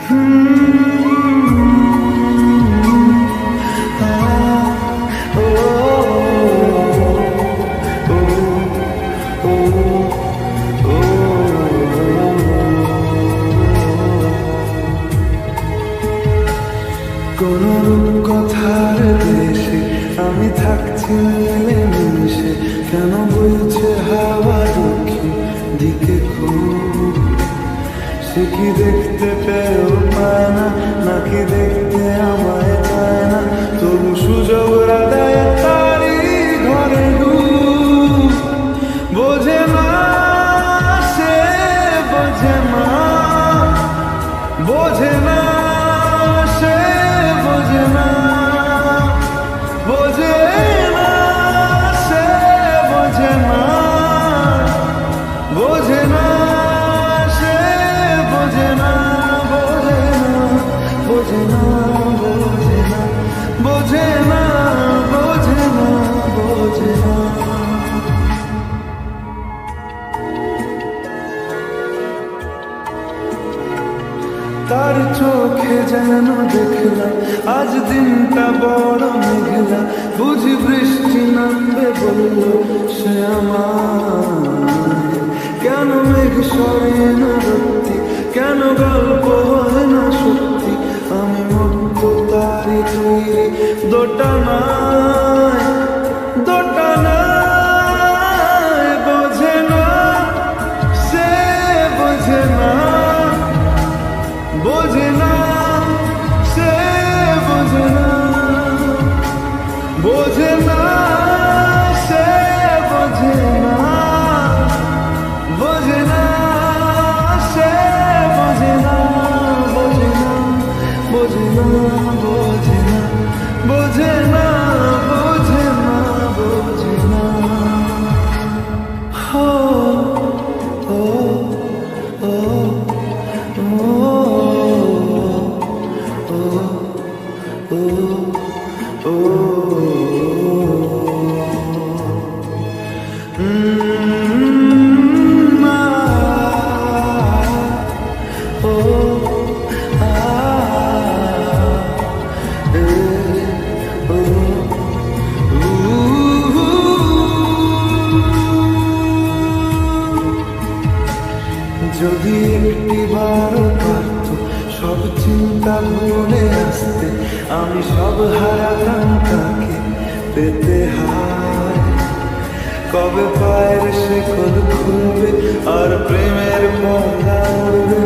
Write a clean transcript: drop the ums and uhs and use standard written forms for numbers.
কোন কথার দেশে আমি থাকছি মিলেমিশে, কেন বইছে হাওয়া দক্ষিণ দিকে খুব? সে কি দেখতে পেয়েও পায় না, নাকি দেখতে আমায় চায় না? তবু সুযোগ রাধায় তারি ঘরে ডুব। বোঝে না সে, বোঝে না, বোঝে না সে, বোঝে না, বোঝে না সে, বোঝে না, বোঝে না সে, বোঝে না, বোঝে না, বোঝে না, বোঝে না, বোঝে না, বোঝে না, বোঝে না। তার চোখে যেন দেখলাম আজ দিনটা বড় মেঘলা, বুঝি বৃষ্টি নামবে বলল সে আমায়। কেন মেঘ সরে না সত্যি, কেন গল্প হয় না সত্যি? আমি মুক্ত তারি তৈরি দোটানায়, দোটানায়। বোঝে না সে, বোঝে না, বোঝে না সে, বোঝে না, বোঝে না সে, বোঝে না, বোঝে না সে, বোঝে না, বোঝে না, বোঝে না, বোঝে না, বোঝে না, বোঝে না, বোঝে না। হো ও ও যদি একটিবার পারত সব চিন্তা ভুলে আসতে, আমি সব হারাতাম তাকে পেতে হায়। কবে পায়ের শেকল খুলবে আর প্রেমের পর্দা উড়বে,